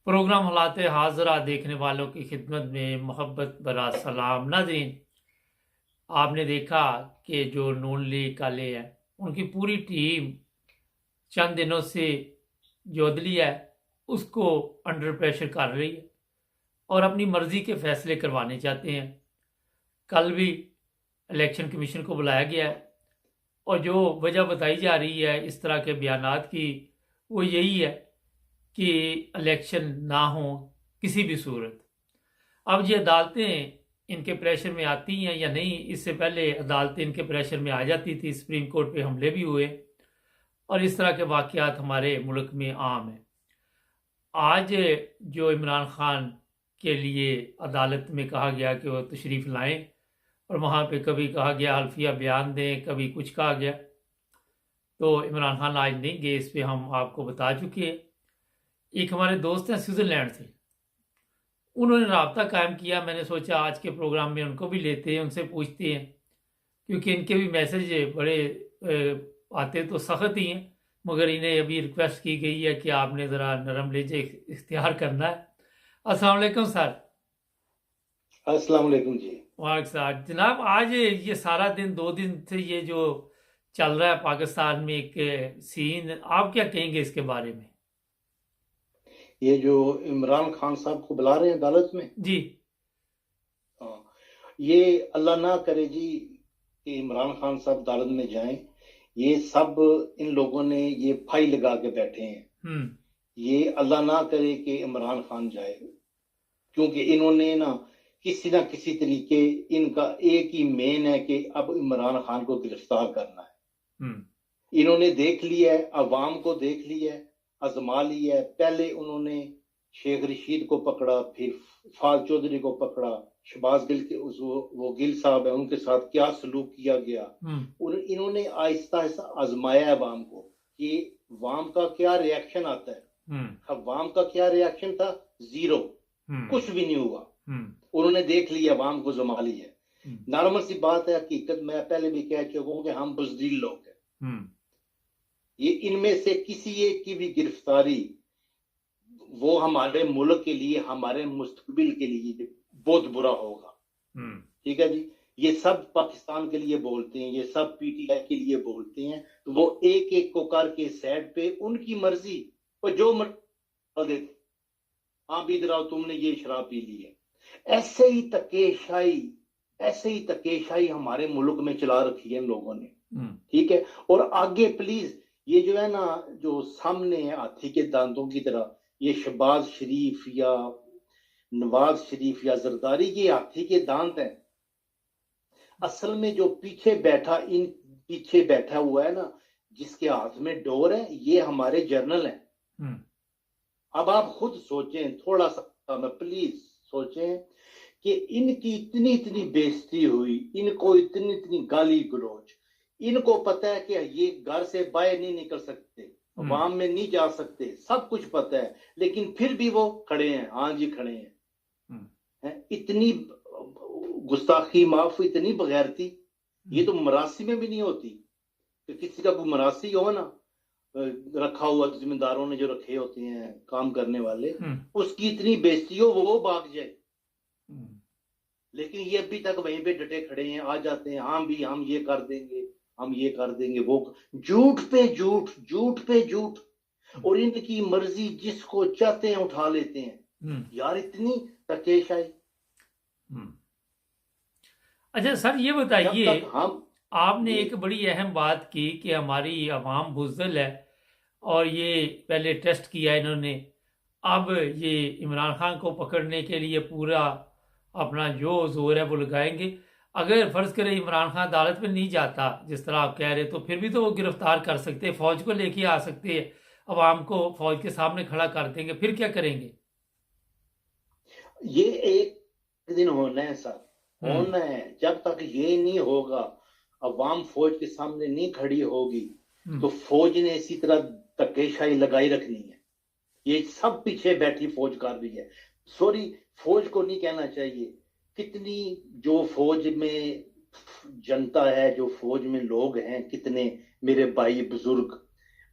Programme हालात हाजरा देखने वालों की खिदमत में मोहब्बत भरा सलाम। नाज़रीन, आपने देखा कि जो नून लीग काले हैं उनकी पूरी टीम चंद दिनों से जो अदलिया है उसको अंडर प्रेशर कर रही है और अपनी मर्जी के फैसले करवाने चाहते हैं। कल भी इलेक्शन कमीशन को बुलाया गया है और जो वजह बताई जा रही है इस तरह के बयानात की, वो यही है कि इलेक्शन ना हो किसी भी सूरत। अब ये अदालतें इनके प्रेशर में आती हैं या नहीं, इससे पहले अदालतें इनके प्रेशर में आ जाती थी, सुप्रीम कोर्ट पे हमले भी हुए और इस तरह के वाक़यात हमारे मुल्क में आम हैं। आज जो इमरान खान के लिए अदालत में कहा गया कि वो तशरीफ़ लाएं और वहाँ पे कभी कहा गया हल्फिया बयान दें, कभी कुछ कहा गया, तो इमरान खान आज नहीं गए, इस पे हम आपको बता चुके हैं। एक हमारे दोस्त हैं स्विट्ज़रलैंड से, उन्होंने राब्ता कायम किया। मैंने सोचा आज के प्रोग्राम में उनको भी लेते हैं, उनसे पूछते हैं, क्योंकि इनके भी मैसेज बड़े आते तो सख्त ही हैं, मगर इन्हें अभी रिक्वेस्ट की गई है कि आपने ज़रा नरम लहजे इख्तियार करना है। अस्सलाम वालेकुम सर। अस्सलाम वालेकुम जी। वालेकुम सलाम जनाब। आज ये सारा दिन 2 दिन से ये जो चल रहा है पाकिस्तान में एक सीन, आप क्या कहेंगे इसके बारे में? ये जो इमरान खान साहब को बुला रहे हैं अदालत में, जी। हाँ, ये अल्लाह ना करे जी कि इमरान खान साहब अदालत में जाएं। ये सब इन लोगों ने ये फाइल लगा के बैठे हैं। ये अल्लाह ना करे कि इमरान खान जाए, क्योंकि इन्होंने ना किसी तरीके, इनका एक ही मेन है कि अब इमरान खान को गिरफ्तार करना है। इन्होंने देख लिया है, अवाम को देख लिया है, आजमा लिया है। पहले उन्होंने शेख रशीद को पकड़ा, फिर फाज चौधरी को पकड़ा, शहबाज गिल के वो गिल साहब है, उनके साथ क्या सलूक किया गया। इन्होंने आहिस्ता आहिस्ता आजमाया है अवाम को कि अवाम का क्या रिएक्शन आता है। अवाम का क्या रिएक्शन था? जीरो, कुछ भी नहीं हुआ। उन्होंने देख लिया, अवाम को जमा लिया है। नॉर्मल सी बात है, हकीकत मैं पहले भी कह चुका हूं कि हम बुजदिल लोग हैं। ये इनमें से किसी एक की भी गिरफ्तारी वो हमारे मुल्क के लिए, हमारे मुस्तकबिल के लिए बहुत बुरा होगा। ठीक है जी। ये सब पाकिस्तान के लिए बोलते हैं, ये सब पीटीआई के लिए बोलते हैं, तो वो एक एक को करके साइड पे उनकी मर्जी और जो मर्जी देते, हाँ भी इधर आओ, तुमने ये शराब पी ली है। ऐसे ही तकेशाई हमारे मुल्क में चला रखी है इन लोगों ने। ठीक है। और आगे प्लीज, ये जो है ना, जो सामने है हाथी के दांतों की तरह, ये शहबाज शरीफ या नवाज शरीफ या जरदारी, ये हाथी के दांत हैं। असल में जो पीछे बैठा हुआ है ना, जिसके हाथ में डोर है, ये हमारे जर्नल हैं। अब आप खुद सोचें, थोड़ा सा मैं प्लीज सोचें कि इनकी इतनी इतनी बेइज्जती हुई, इनको इतनी इतनी गाली गलौज, इनको पता है कि ये घर से बाहर नहीं निकल सकते, अवाम में नहीं जा सकते, सब कुछ पता है, लेकिन फिर भी वो खड़े हैं। हाँ जी, खड़े हैं। इतनी गुस्ताखी माफ, इतनी बगैरती, ये तो मरासी में भी नहीं होती कि किसी का कोई मरासी हो ना, रखा हुआ जिम्मेदारों ने जो रखे होते हैं काम करने वाले, उसकी इतनी बेइज्जती हो वो भाग जाए। लेकिन ये अभी तक वहीं पे डटे खड़े हैं, आ जाते हैं, हाँ भी हम ये कर देंगे, हम ये कर देंगे, वो झूठ पे झूठ, झूठ पे झूठ, और इनकी मर्जी जिसको चाहते हैं उठा लेते हैं। यार इतनी तकेशाई। अच्छा सर, ये बताइए, आपने एक बड़ी अहम बात की कि हमारी आवाम बुज़दिल है और ये पहले टेस्ट किया इन्होंने, अब ये इमरान खान को पकड़ने के लिए पूरा अपना जो जोर है वो लगाएंगे। अगर फर्ज करें इमरान खान अदालत में नहीं जाता जिस तरह आप कह रहे, तो फिर भी तो वो गिरफ्तार कर सकते हैं, फौज को लेके आ सकते हैं, अवाम को फौज के सामने खड़ा कर देंगे, फिर क्या करेंगे? ये एक दिन होना है सर, होना है। जब तक ये नहीं होगा, अवाम फौज के सामने नहीं खड़ी होगी, तो फौज ने इसी तरह धक्केशाही लगाई रखनी है। ये सब पीछे बैठी फौज कर रही है। सॉरी, फौज को नहीं कहना चाहिए, कितनी जो फौज में जनता है, जो फौज में लोग हैं, कितने मेरे भाई बुजुर्ग,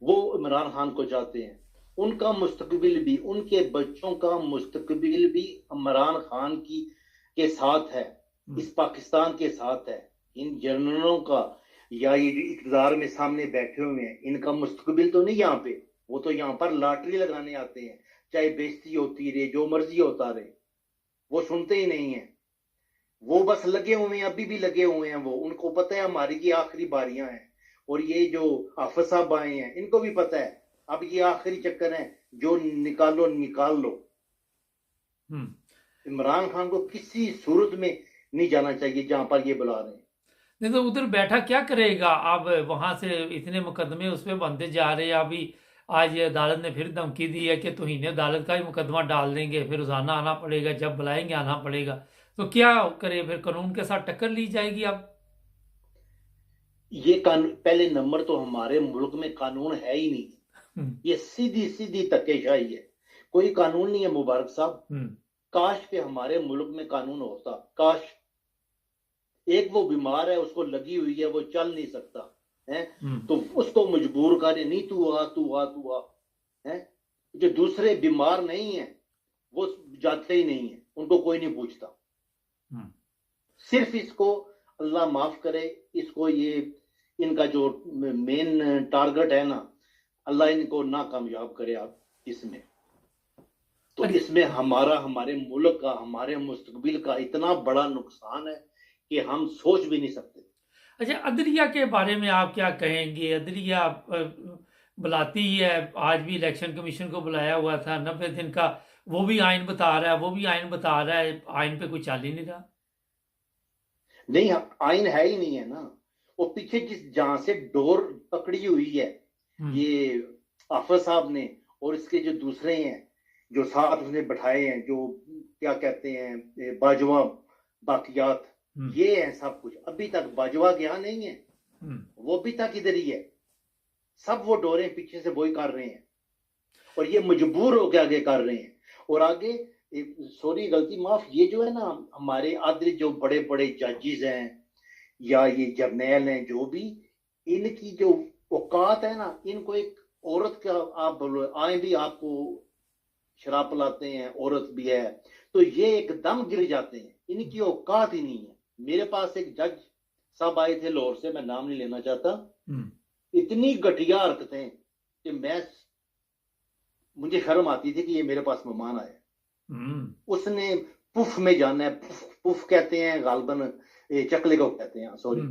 वो इमरान खान को चाहते हैं। उनका मुस्तकबिल भी, उनके बच्चों का मुस्तकबिल भी इमरान खान की के साथ है, इस पाकिस्तान के साथ है। इन जनरलों का या ये इक़्तिदार में सामने बैठे हुए हैं, इनका मुस्तकबिल तो नहीं यहाँ पे। वो तो यहाँ पर लॉटरी लगाने आते हैं, चाहे बेइज्जती होती रहे, जो मर्जी होता रहे, वो सुनते ही नहीं है। वो बस लगे हुए हैं, अभी भी लगे हुए हैं। वो, उनको पता है हमारी ये आखिरी बारियां हैं। और ये जो हाफिज साहब आए हैं, इनको भी पता है अब ये आखिरी चक्कर है, जो निकालो निकाल लो। इमरान खान को किसी सूरत में नहीं जाना चाहिए जहां पर ये बुला रहे हैं। नहीं तो उधर बैठा क्या करेगा? अब वहां से इतने मुकदमे उस पर बनते जा रहे हैं। अभी आज ये अदालत ने फिर धमकी दी है कि तौहीन अदालत का ही मुकदमा डाल देंगे, फिर रोजाना आना पड़ेगा, जब बुलाएंगे आना पड़ेगा। तो क्या करे फिर? कानून के साथ टक्कर ली जाएगी अब। ये कानून, पहले नंबर तो हमारे मुल्क में कानून है ही नहीं। ये सीधी सीधी धक्केशाही है, कोई कानून नहीं है मुबारक साहब। काश के हमारे मुल्क में कानून होता, काश। एक वो बीमार है, उसको लगी हुई है, वो चल नहीं सकता है, तो उसको मजबूर करे, नहीं तू आ तू आ तू आ है। जो दूसरे बीमार नहीं है वो जाते ही नहीं है, उनको कोई नहीं पूछता। सिर्फ इसको अल्लाह माफ करे, इसको ये इनका जो मेन टारगेट है ना, अल्लाह इनको नाकामयाब करे आप इसमें। तो इसमें हमारे मुल्क का, हमारे मुस्तकबिल का इतना बड़ा नुकसान है कि हम सोच भी नहीं सकते। अच्छा, अदलिया के बारे में आप क्या कहेंगे? अदलिया बुलाती ही है, आज भी इलेक्शन कमीशन को बुलाया हुआ था 90 दिन का, वो भी आइन बता रहा है, वो भी आइन बता रहा है, आइन पे कुछ चल ही नहीं रहा। नहीं, आइन है ही नहीं है ना। वो पीछे जिस जहां से डोर पकड़ी हुई है ये हाफिज साहब ने, और इसके जो दूसरे हैं जो साथ उसने बैठाए हैं, जो क्या कहते हैं बाजवा बाकियात, ये है सब कुछ। अभी तक बाजवा गया नहीं है, वो भी तक इधर ही है। सब वो डोरे पीछे से वही कर रहे हैं, और ये मजबूर होकर आगे कर रहे हैं। और आगे, सॉरी गलती माफ, ये जो है ना हमारे आदि जो बड़े बड़े जजेस हैं या ये जर्नैल हैं, जो भी इनकी जो औकात है ना, इनको एक औरत का आप बोलो आए भी आपको शराब पिलाते हैं, औरत भी है, तो ये एकदम गिर जाते हैं। इनकी औकात ही नहीं है। मेरे पास एक जज साहब आए थे लाहौर से, मैं नाम नहीं लेना चाहता। इतनी घटिया हरकतें कि मुझे शर्म आती थी कि ये मेरे पास मेहमान आए। उसने पुफ में जाना है, पुफ कहते हैं गालबन, चकले को कहते हैं, सॉरी।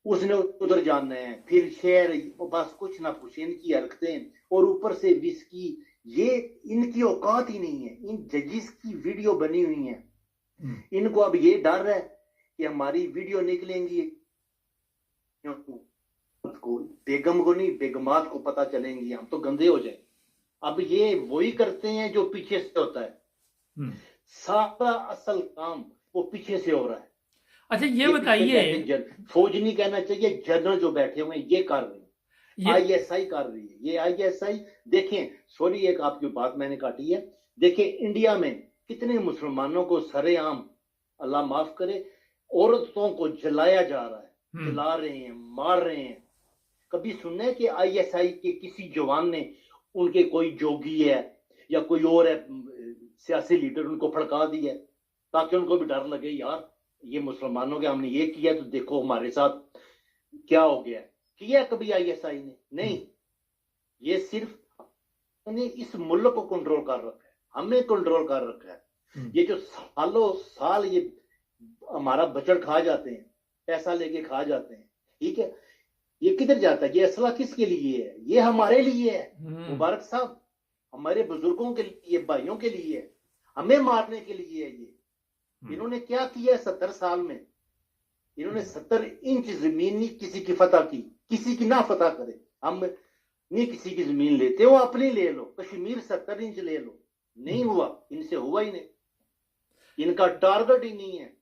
उसने उधर जाना है, फिर शेर, बस कुछ ना पूछे इनकी हरकतें। और ऊपर से विस्की, ये इनकी औकात ही नहीं है। इन जजिस की वीडियो बनी हुई है, इनको अब ये डर है कि हमारी वीडियो निकलेंगी, बेगम को नहीं बेगमात को पता चलेंगी, हम तो गंदे हो जाए। अब ये वही करते हैं जो पीछे से होता है। सारा असल काम वो पीछे से हो रहा है। अच्छा, ये बताइए, फौज नहीं कहना चाहिए, जनरल जो बैठे हुए हैं ये कर रहे हैं, आईएसआई कर रही है। ये आईएसआई देखें, सॉरी एक आपकी बात मैंने काटी है, देखें इंडिया में कितने मुसलमानों को सरेआम, अल्लाह माफ करे, औरतों को जलाया जा रहा है, जला रहे हैं, मार रहे हैं। कभी सुनने है कि आईएसआई के किसी जवान ने, उनके कोई जोगी है या कोई और है सियासी लीडर, उनको फड़का दिया ताकि उनको भी डर लगे, यार ये मुसलमानों के हमने ये किया तो देखो हमारे साथ क्या हो गया। किया कभी आईएसआई ने? नहीं। ये सिर्फ इस मुल्क को कंट्रोल कर रखा है, हमें कंट्रोल कर रखा है। ये जो सालों साल ये हमारा बजट खा जाते हैं, पैसा लेके खा जाते हैं, ठीक है, ये किधर जाता है? ये असला किसके लिए है? ये हमारे लिए है मुबारक साहब, हमारे बुजुर्गों के लिए, भाइयों के लिए है, हमें मारने के लिए है। ये इन्होंने क्या किया 70 साल में? इन्होंने 70 इंच जमीन नहीं किसी की फतह की, किसी की ना फतह करे। हम नहीं किसी की जमीन लेते हो, अपनी ले लो। कश्मीर 70 इंच ले लो, नहीं हुआ, इनसे हुआ ही नहीं। इनका टारगेट ही नहीं है।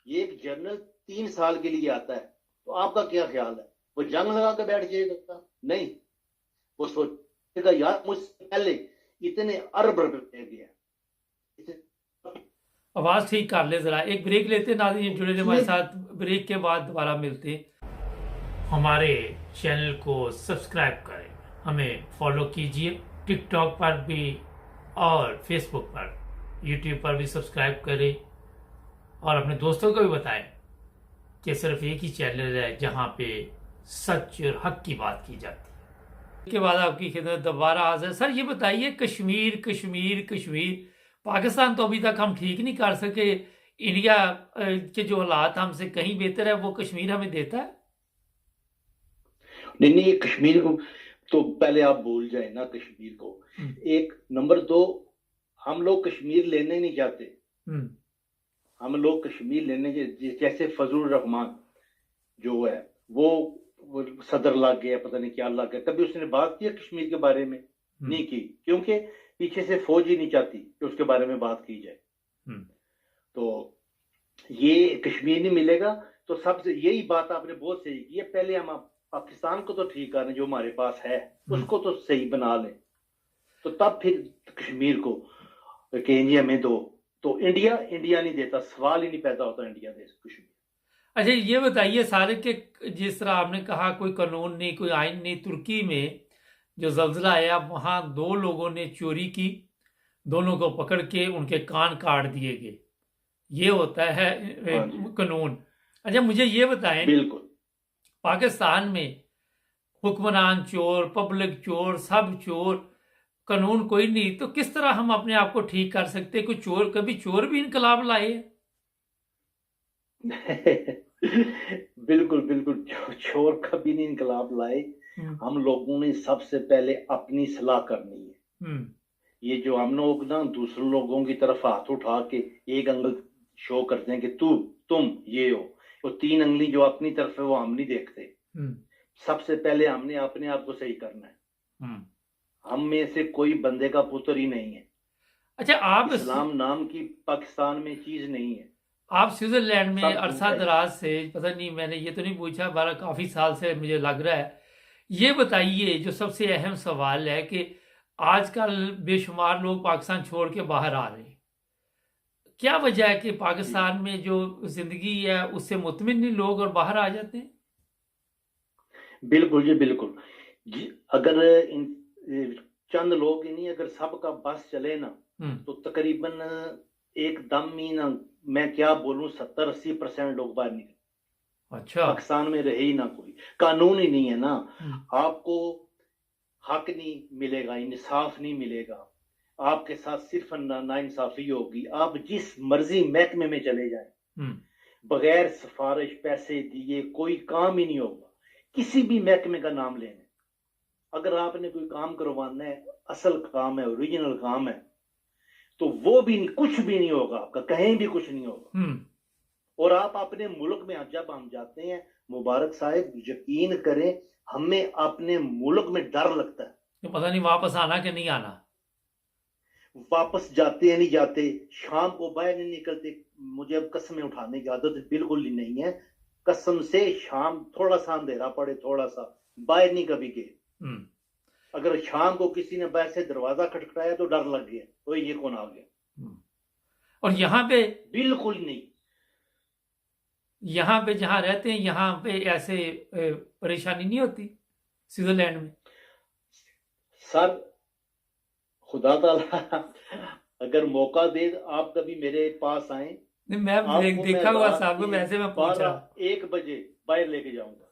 ये एक जनरल 3 साल के लिए आता है, तो आपका क्या ख्याल है? वो जंग लगा के बैठ जाएगा? नहीं, वो सोचेगा यार मुझसे पहले इतने अरब रुपए गया। आवाज ठीक कर ले जरा, एक ब्रेक लेते, नाज़रीन जुड़े हमारे साथ, ब्रेक के बाद दोबारा मिलते। हमारे चैनल को सब्सक्राइब करें, हमें फॉलो कीजिए। टिकटॉक पर भी और फेसबुक पर, यूट्यूब पर भी सब्सक्राइब करें और अपने दोस्तों को भी बताएं कि सिर्फ एक ही चैनल है जहां पे सच और हक की बात की जाती है। इसके बाद आपकी खिदमत दोबारा हाजिर। सर ये बताइए, कश्मीर कश्मीर कश्मीर, पाकिस्तान तो अभी तक हम ठीक नहीं कर सके। इंडिया के जो हालात हमसे कहीं बेहतर है, वो कश्मीर हमें देता है? नहीं नहीं, कश्मीर को तो पहले आप भूल जाए ना, कश्मीर को। एक नंबर दो, हम लोग कश्मीर लेने नहीं जाते। हम लोग कश्मीर लेने जैसे फजलुर रहमान जो है वो सदर लग गया, पता नहीं क्या लग गया, कभी उसने बात की कश्मीर के बारे में? नहीं की, क्योंकि पीछे से फौज ही नहीं चाहती कि उसके बारे में बात की जाए। तो ये कश्मीर नहीं मिलेगा। तो सबसे यही बात आपने बहुत सही की है, पहले हम पाकिस्तान को तो ठीक करने, जो हमारे पास है उसको तो सही बना लें, तो तब फिर कश्मीर को कहेंगे हमें दो। तो इंडिया नहीं देता, सवाल ही नहीं पैदा होता इंडिया दे कश्मीर। अच्छा ये बताइए सारे के, जिस तरह आपने कहा कोई कानून नहीं, कोई आइन नहीं, तुर्की में जो जल्जला आया वहां 2 लोगों ने चोरी की, दोनों को पकड़ के उनके कान काट दिए गए। ये होता है कानून। अच्छा मुझे ये बताएं, बिल्कुल पाकिस्तान में हुक्मरान चोर, पब्लिक चोर, सब चोर, कानून कोई नहीं, तो किस तरह हम अपने आप को ठीक कर सकते? कोई चोर, कभी चोर भी इनकलाब लाए? बिल्कुल बिल्कुल, चोर कभी नहीं इनकलाब लाए। हम लोगों ने सबसे पहले अपनी सलाह करनी है। ये जो हम लोग ना दूसरे लोगों की तरफ हाथ उठा के एक अंगल शो करते हैं कि तुम ये हो, वो 3 अंगली जो अपनी तरफ है वो हम नहीं देखते। सबसे पहले हमने अपने आप को सही करना है। हम में से कोई बंदे का पुत्र ही नहीं है। अच्छा, आप इस्लाम नाम की पाकिस्तान में चीज नहीं है। आप स्विट्जरलैंड में अरसा दराज से, पता नहीं मैंने ये तो नहीं पूछा, 12 काफी साल से मुझे लग रहा है। ये बताइए जो सबसे अहम सवाल है कि आजकल बेशुमार लोग पाकिस्तान छोड़ के बाहर आ रहे हैं, क्या वजह है कि पाकिस्तान में जो जिंदगी है उससे मुतमिन नहीं लोग और बाहर आ जाते हैं? बिल्कुल जी बिल्कुल जी। अगर चंद लोग ही नहीं, अगर सबका बस चले ना तो तकरीबन एकदम ही ना, मैं क्या बोलूं, 70-80% लोग बाहर निकले। अच्छा, पाकिस्तान में रहे ही ना, कोई कानून ही नहीं है ना। आपको हक नहीं मिलेगा, इंसाफ नहीं मिलेगा, आपके साथ सिर्फ नाइंसाफी होगी। आप जिस मर्जी महकमे में चले जाएं, बगैर सिफारिश पैसे दिए कोई काम ही नहीं होगा। किसी भी महकमे का नाम लेने, अगर आपने कोई काम करवाना है, असल काम है, ओरिजिनल काम है, तो वो भी नहीं, कुछ भी नहीं होगा आपका, कहीं भी कुछ नहीं होगा। और आप अपने मुल्क में जब हम जाते हैं, मुबारक साहब यकीन करें, हमें अपने मुल्क में डर लगता है तो पता नहीं वापस आना कि नहीं आना। वापस जाते हैं नहीं जाते, शाम को बाहर नहीं निकलते। मुझे अब कसमें उठाने की आदत बिल्कुल ही नहीं है। कसम से शाम थोड़ा सा अंधेरा पड़े, थोड़ा सा बाहर नहीं कभी गए। अगर शाम को किसी ने बाहर से दरवाजा खटखटाया तो डर लग गया, तो ये कौन आ गया। और यहाँ पे बिल्कुल नहीं, यहाँ पे जहां रहते हैं यहाँ पे ऐसे परेशानी नहीं होती स्विट्जरलैंड में? सर खुदा ताला अगर मौका दे आप कभी मेरे पास आए, नहीं मैं देखा हुआ साहब को, वैसे मैं पूछ रहा, 1 बजे बाहर लेके जाऊंगा।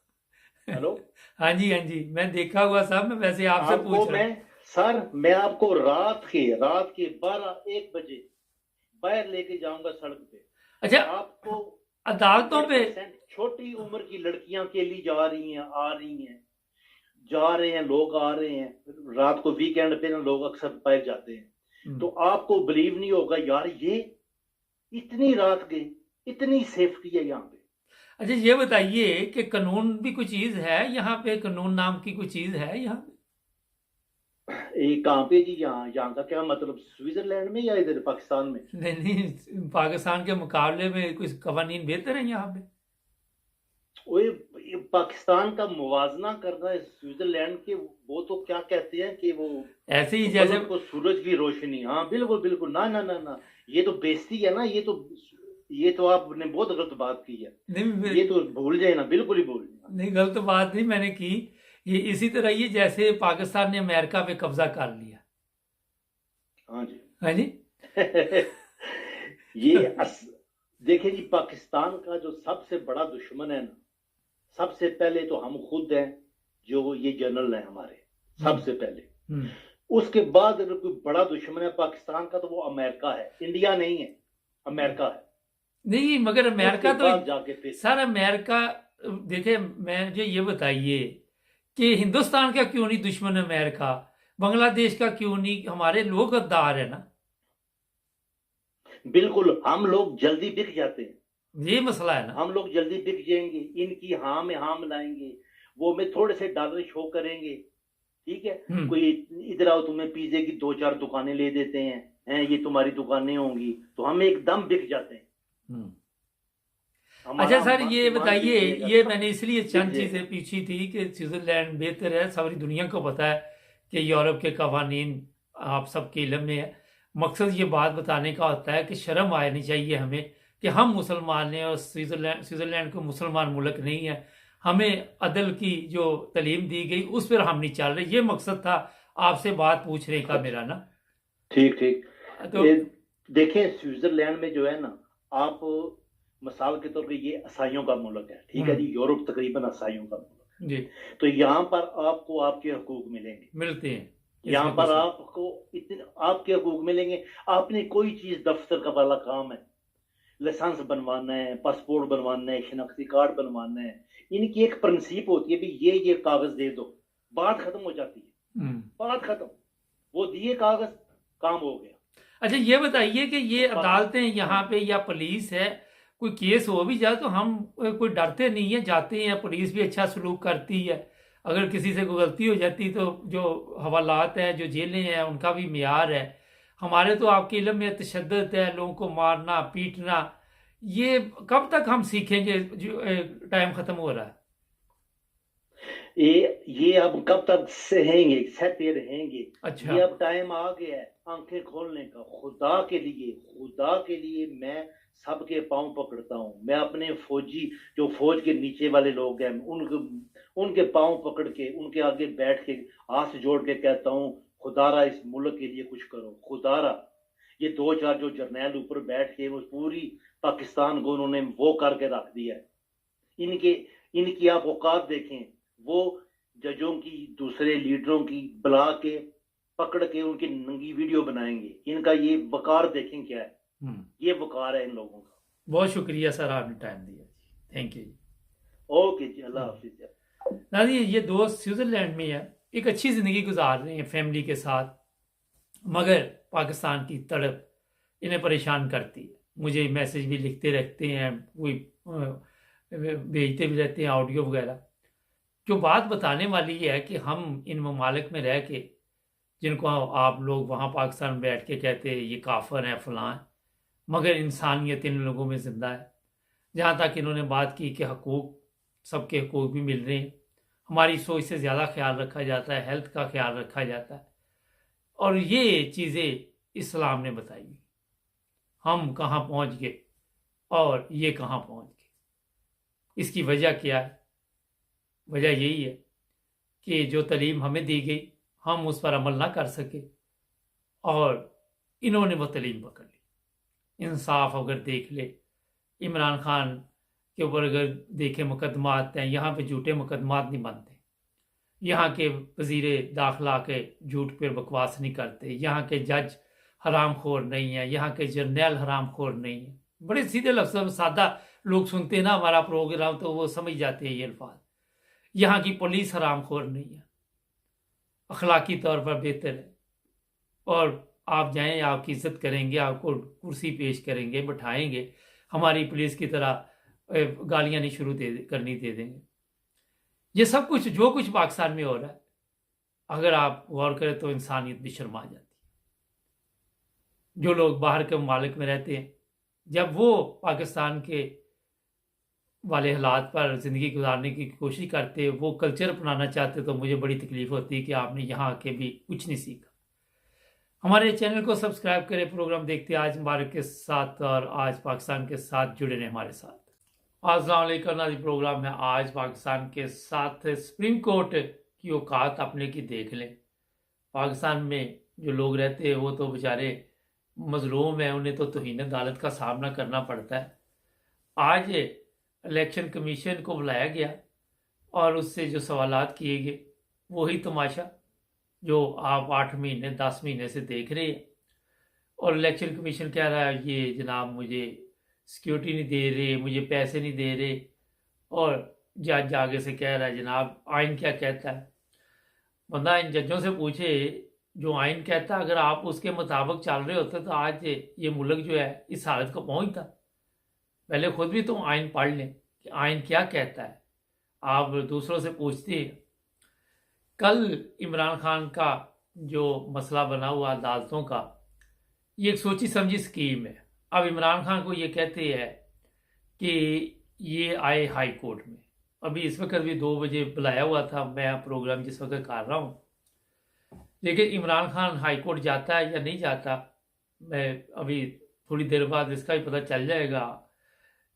हेलो हाँ जी मैं देखा हुआ साहब, मैं वैसे आपसे पूछ रहा हूँ। सर मैं आपको रात के 12-1 बजे बाहर लेके जाऊंगा सड़क पे। अच्छा, आपको अदालतों पे छोटी उम्र की लड़कियां के लिए जा रही हैं, आ रही हैं, जा रहे हैं, लोग आ रहे हैं रात को, वीकेंड पे ना लोग अक्सर बाहर जाते हैं। तो आपको बिलीव नहीं होगा यार, ये इतनी रात गई, इतनी सेफ्टी है यहाँ पे। अच्छा ये बताइए कि कानून भी कोई चीज है यहाँ पे? कानून नाम की कोई चीज है यहाँ पे? कहाँ पे जी? यहाँ का क्या मतलब, स्विट्जरलैंड में या इधर पाकिस्तान में? नहीं, पाकिस्तान के मुकाबले में कुछ कवानीन बेहतर है यहाँ पे। ये पाकिस्तान का मुवाजना करना है स्विट्जरलैंड के, वो तो क्या कहते हैं कि वो ऐसे ही जैसे को सूरज की रोशनी। हाँ बिल्कुल बिल्कुल, ना ना ना ना, ये तो बेइज्जती है ना, ये तो आपने बहुत गलत बात की है। नहीं, ये तो भूल जाए ना, बिल्कुल ही भूल जाए। नहीं गलत बात नहीं मैंने की, ये इसी तरह ये जैसे पाकिस्तान ने अमेरिका पे कब्जा कर लिया, हाँ जी। हाँ जी। देखिए जी, पाकिस्तान का जो सबसे बड़ा दुश्मन है ना, सबसे पहले तो हम खुद हैं, जो ये जनरल हैं हमारे, सबसे पहले। उसके बाद अगर कोई बड़ा दुश्मन है पाकिस्तान का तो वो अमेरिका है, इंडिया नहीं है, अमेरिका है। नहीं, मगर अमेरिका उसके तो बाद जाके फिर सर अमेरिका, देखिए मुझे ये बताइए कि हिंदुस्तान का क्यों नहीं दुश्मन अमेरिका, बांग्लादेश का क्यों नहीं, हमारे लोग गद्दार है ना। बिल्कुल, हम लोग जल्दी बिक जाते हैं, ये मसला है ना। हम लोग जल्दी बिक जाएंगे, इनकी हाँ में हाँ मिलाएंगे, वो में थोड़े से डॉलर शो करेंगे, ठीक है। कोई इधर आओ तुम्हें पिज्जे की 2-4 दुकानें ले देते हैं, ये तुम्हारी दुकानें होंगी, तो हम एकदम बिक जाते हैं। अच्छा सर, ये बताइए, ये मैंने इसलिए चंद चीजें पूछी थी कि स्विट्जरलैंड बेहतर है, सारी दुनिया को पता है कि यूरोप के कवानीन आप सबके इल्म में है। मकसद ये बात बताने का होता है कि शर्म आनी चाहिए हमें कि हम मुसलमान हैं और स्विट्जरलैंड को मुसलमान मुल्क नहीं है। हमें अदल की जो तालीम दी गई उस पर हम नहीं चल रहे। ये मकसद था आपसे बात पूछने का मेरा ना। ठीक ठीक। तो देखें, स्विट्जरलैंड में जो है ना, आप मिसाल के तौर पे ये ईसाइयों का मुल्क है, ठीक है जी, यूरोप तकरीबन ईसाइयों का मुल्क जी। तो यहाँ पर आपको आपके हकूक मिलेंगे, मिलते हैं यहाँ पर आपको इतने आपके हकूक मिलेंगे। आपने कोई चीज दफ्तर का वाला काम है, लाइसेंस बनवाना है, पासपोर्ट बनवाना है, शनाख्ती कार्ड बनवाना है, इनकी एक प्रिंसिप होती है भी ये कागज दे दो, बात खत्म हो जाती है, बात खत्म, वो दिए कागज, काम हो गया। अच्छा ये बताइए कि ये अदालतें यहाँ पे या पुलिस है, कोई केस हो भी जाए तो हम कोई डरते नहीं है, जाते हैं, पुलिस भी अच्छा सलूक करती है। अगर किसी से कोई गलती हो जाती तो जो हवालात हैं, जो जेलें हैं, उनका भी मियार है। हमारे तो आपके इल्म में तशद्दुद है, लोगों को मारना पीटना, ये कब तक हम सीखेंगे? जो टाइम खत्म हो रहा है। ये अब कब तक सहेंगे, सहते रहेंगे? अच्छा। ये अब टाइम आ गया है आंखें खोलने का। खुदा के लिए मैं सबके पांव पकड़ता हूँ। मैं अपने फौजी, जो फौज के नीचे वाले लोग हैं, उनके पांव पकड़ के, उनके आगे बैठ के हाथ जोड़ के कहता हूँ, खुदारा इस मुल्क के लिए कुछ करो, खुदारा। ये 2-4 जो जर्नैल ऊपर बैठ के वो पूरी पाकिस्तान को उन्होंने वो करके रख दिया है। इनकी आप औकात देखें, वो जजों की, दूसरे लीडरों की बुला के पकड़ के उनकी नंगी वीडियो बनाएंगे। इनका ये वकार देखें क्या है, ये वकार है इन लोगों का। बहुत शुक्रिया सर, आपने टाइम दिया। Thank you ji. Okay ji, अल्लाह हाफिज। नाजी, ये दोस्त स्विट्जरलैंड में है, एक अच्छी जिंदगी गुजार रहे हैं फैमिली के साथ, मगर पाकिस्तान की तड़प इन्हें परेशान करती है। मुझे मैसेज भी लिखते रहते हैं, कोई भेजते भी रहते हैं ऑडियो वगैरह। जो बात बताने वाली है कि हम इन ममालिक में रह के, जिनको आप लोग वहाँ पाकिस्तान में बैठ के कहते हैं ये काफर है फलां है, मगर इंसानियत इन लोगों में जिंदा है। जहाँ तक इन्होंने बात की कि हकूक, सबके हकूक भी मिल रहे हैं, हमारी सोच से ज़्यादा ख्याल रखा जाता है, हेल्थ का ख्याल रखा जाता है, और ये चीज़ें इस्लाम ने बताई। हम कहाँ पहुँच गए और ये कहाँ पहुँच गए। इसकी वजह क्या है? वजह यही है कि जो तालीम हमें दी गई हम उस पर अमल ना कर सके, और इन्होंने वो तालीम पकड़ ली। इंसाफ अगर देख ले, इमरान खान के ऊपर अगर देखे मुकदमात हैं, यहाँ पे झूठे मुकदमात नहीं बनते, यहाँ के वजीर दाखिला के झूठ पर बकवास नहीं करते, यहाँ के जज हराम खोर नहीं है, यहाँ के जर्नैल हराम खोर नहीं है। बड़े सीधे लफ्ज़, सादा लोग सुनते हैं ना हमारा प्रोग्राम तो वो समझ जाते हैं ये अल्फाज। यहाँ की पुलिस हराम खोर नहीं है, अखलाकी तौर पर बेहतर है, और आप जाएं, आपकी इज्जत करेंगे, आपको कुर्सी पेश करेंगे, बैठाएंगे, हमारी पुलिस की तरह गालियां नहीं शुरू करनी दे देंगे। ये सब कुछ जो कुछ पाकिस्तान में हो रहा है, अगर आप गौर करें तो इंसानियत भी शर्मा जाती है। जो लोग बाहर के ममालिक में रहते हैं, जब वो पाकिस्तान के वाले हालात पर ज़िंदगी गुजारने की कोशिश करते, वो कल्चर अपनाना चाहते, तो मुझे बड़ी तकलीफ होती है कि आपने यहाँ आके भी कुछ नहीं सीखा। हमारे चैनल को सब्सक्राइब करें, प्रोग्राम देखते आज मुबारक के साथ और आज पाकिस्तान के साथ जुड़े रहें हमारे साथ। अस्सलाम वालेकुम नाज़रीन, प्रोग्राम में आज पाकिस्तान के साथ सुप्रीम कोर्ट की औकात अपने की देख लें। पाकिस्तान में जो लोग रहते हैं वो तो बेचारे मजलूम हैं, उन्हें तो तौहीन अदालत का सामना करना पड़ता है। आज इलेक्शन कमीशन को बुलाया गया और उससे जो सवालात किए गए वही तमाशा जो आप 8 महीने 10 महीने से देख रहे हैं। और इलेक्शन कमीशन कह रहा है ये जनाब मुझे सिक्योरिटी नहीं दे रहे, मुझे पैसे नहीं दे रहे, और जज आगे से कह रहा है जनाब आइन क्या कहता है। बंदा इन जजों से पूछे जो आइन कहता है अगर आप उसके मुताबिक चल रहे होते तो आज ये मुल्क जो है इस हालत को पहुंचता। पहले खुद भी तो आइन पढ़ लें कि आइन क्या कहता है, आप दूसरों से पूछते हैं। कल इमरान खान का जो मसला बना हुआ अदालतों का, ये एक सोची समझी स्कीम है। अब इमरान खान को ये कहते हैं कि ये आए हाई कोर्ट में, अभी इस वक्त भी 2 बजे बुलाया हुआ था मैं प्रोग्राम जिस वक्त कर रहा हूँ, लेकिन इमरान खान हाई कोर्ट जाता है या नहीं जाता मैं अभी थोड़ी देर बाद इसका ही पता चल जाएगा।